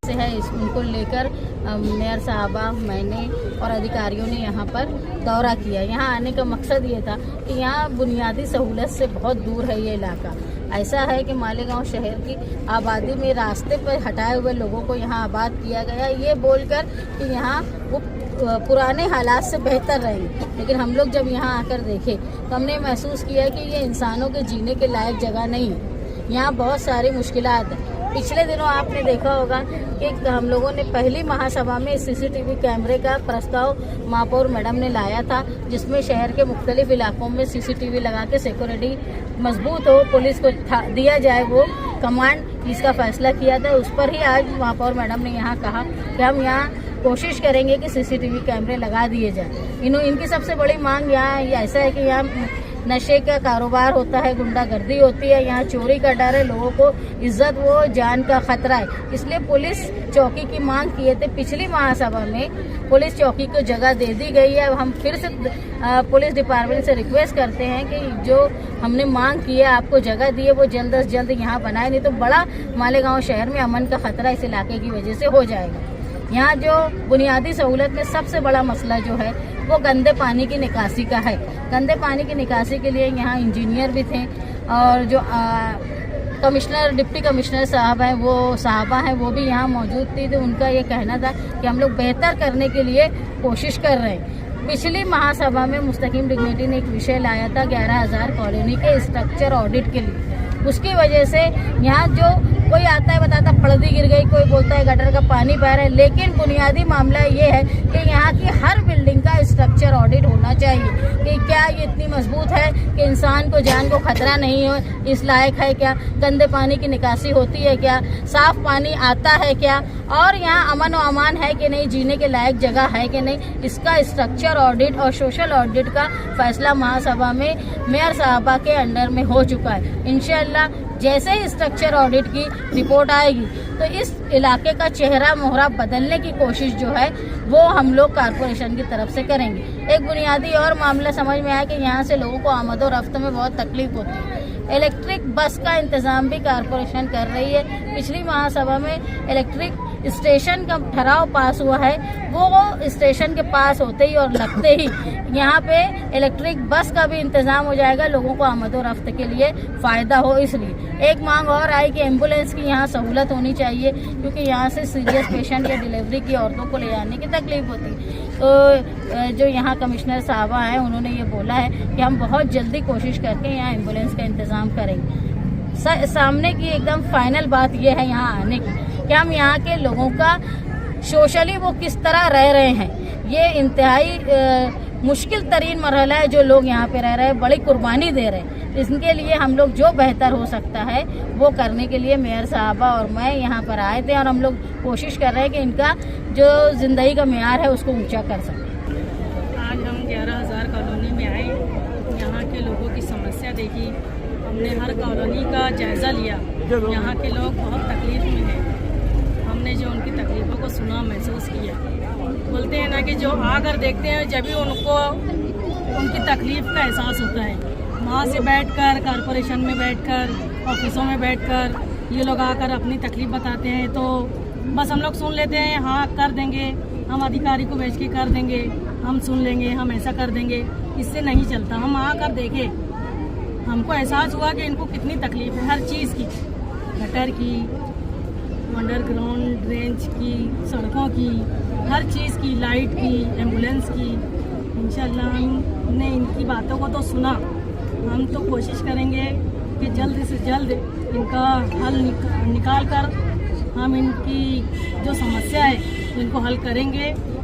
से है उनको लेकर मेयर साहबा, मैंने और अधिकारियों ने यहाँ पर दौरा किया। यहाँ आने का मकसद ये था कि यहाँ बुनियादी सहूलत से बहुत दूर है ये इलाका। ऐसा है कि मालेगांव शहर की आबादी में रास्ते पर हटाए हुए लोगों को यहाँ आबाद किया गया, ये बोलकर कि यहाँ वो पुराने हालात से बेहतर रहेंगे। लेकिन हम लोग जब यहाँ आकर देखे तो हमने महसूस किया कि ये इंसानों के जीने के लायक जगह नहीं है। यहाँ बहुत सारी मुश्किलात हैं। पिछले दिनों आपने देखा होगा कि हम लोगों ने पहली महासभा में सीसीटीवी कैमरे का प्रस्ताव महापौर मैडम ने लाया था, जिसमें शहर के मुख्तलिफ इलाकों में सीसीटीवी लगा के सिक्योरिटी मजबूत हो, पुलिस को दिया जाए वो कमांड, इसका फैसला किया था। उस पर ही आज महापौर मैडम ने यहाँ कहा कि हम यहाँ कोशिश करेंगे कि सीसीटीवी कैमरे लगा दिए जाए। इनकी सबसे बड़ी मांग यहाँ ऐसा है कि यहाँ नशे का कारोबार होता है, गुंडागर्दी होती है, यहाँ चोरी का डर है, लोगों को इज्जत व जान का खतरा है। इसलिए पुलिस चौकी की मांग किए थे। पिछली महासभा में पुलिस चौकी को जगह दे दी गई है। अब हम फिर से पुलिस डिपार्टमेंट से रिक्वेस्ट करते हैं कि जो हमने मांग की है, आपको जगह दी है, वो जल्द से जल्द यहाँ बनाए, नहीं तो बड़ा मालेगांव शहर में अमन का खतरा इस इलाके की वजह से हो जाएगा। यहाँ जो बुनियादी सहूलत में सबसे बड़ा मसला जो है वो गंदे पानी की निकासी का है। गंदे पानी की निकासी के लिए यहाँ इंजीनियर भी थे और जो कमिश्नर, डिप्टी कमिश्नर साहब हैं, साहबा हैं, वो भी यहाँ मौजूद थी। तो उनका ये कहना था कि हम लोग बेहतर करने के लिए कोशिश कर रहे हैं। पिछली महासभा में मुस्तकीम डिग्निटी ने एक विषय लाया था 11,000 कॉलोनी के स्ट्रक्चर ऑडिट के लिए। उसकी वजह से यहाँ जो कोई आता है बताता पड़दी गिर गई, कोई बोलता है गटर का पानी बह रहा है, लेकिन बुनियादी मामला ये है कि यहाँ की हर बिल्डिंग का स्ट्रक्चर ऑडिट होना चाहिए कि क्या ये इतनी मजबूत है कि इंसान को जान को खतरा नहीं हो, इस लायक है क्या, गंदे पानी की निकासी होती है क्या, साफ पानी आता है क्या, और यहाँ अमन व अमान है कि नहीं, जीने के लायक जगह है कि नहीं। इसका स्ट्रक्चर ऑडिट और सोशल ऑडिट का फैसला महासभा में मेयर साहबा के अंडर में हो चुका है। इंशाअल्लाह जैसे ही स्ट्रक्चर ऑडिट की रिपोर्ट आएगी तो इस इलाके का चेहरा मोहरा बदलने की कोशिश जो है वो हम लोग कारपोरेशन की तरफ से करेंगे। एक बुनियादी और मामला समझ में आया कि यहाँ से लोगों को आमद और रफ्त में बहुत तकलीफ होती है। इलेक्ट्रिक बस का इंतज़ाम भी कारपोरेशन कर रही है। पिछली महासभा में इलेक्ट्रिक स्टेशन का ठहराव पास हुआ है, वो स्टेशन के पास होते ही और लगते ही यहाँ पे इलेक्ट्रिक बस का भी इंतज़ाम हो जाएगा, लोगों को आमद और रफ्त के लिए फ़ायदा हो। इसलिए एक मांग और आई कि एम्बुलेंस की यहाँ सहूलत होनी चाहिए, क्योंकि यहाँ से सीरियस पेशेंट या डिलीवरी की औरतों को ले जाने की तकलीफ होती है। तो जो यहाँ कमिश्नर साहबा हैं उन्होंने ये बोला है कि हम बहुत जल्दी कोशिश करके यहाँ एम्बुलेंस का इंतज़ाम करेंगे। सामने की एकदम फाइनल बात यह है यहाँ आने की कि हम यहाँ के लोगों का सोशली वो किस तरह रह रहे हैं। ये इंतहाई मुश्किल तरीन मरहला है जो लोग यहाँ पे रह रहे हैं, बड़ी कुर्बानी दे रहे हैं। इसके लिए हम लोग जो बेहतर हो सकता है वो करने के लिए मेयर साहबा और मैं यहाँ पर आए थे, और हम लोग कोशिश कर रहे हैं कि इनका जो ज़िंदगी का मेयार है उसको ऊंचा कर सकें। आज हम 11,000 कॉलोनी में आए, यहाँ के लोगों की समस्या देखी, हमने हर कॉलोनी का जायज़ा लिया। यहाँ के लोग बहुत तकलीफ़ में हैं, हमने जो उनकी तकलीफ़ों को सुना, महसूस किया। बोलते हैं ना कि जो आकर देखते हैं जब भी उनको उनकी तकलीफ़ का एहसास होता है। वहाँ से बैठकर, कारपोरेशन में बैठकर, ऑफिसों में बैठकर ये लोग आकर अपनी तकलीफ़ बताते हैं, तो बस हम लोग सुन लेते हैं, हाँ कर देंगे, हम अधिकारी को भेज के कर देंगे, हम सुन लेंगे, हम ऐसा कर देंगे। इससे नहीं चलता। हम आकर देखे, हमको एहसास हुआ कि इनको कितनी तकलीफ़ है हर चीज़ की, गटर की, अंडरग्राउंड ड्रेनेज की, सड़कों की, हर चीज़ की, लाइट की, एम्बुलेंस की। इंशाल्लाह हमने इनकी बातों को तो सुना, हम तो कोशिश करेंगे कि जल्द से जल्द इनका हल निकाल कर हम इनकी जो समस्या है इनको हल करेंगे।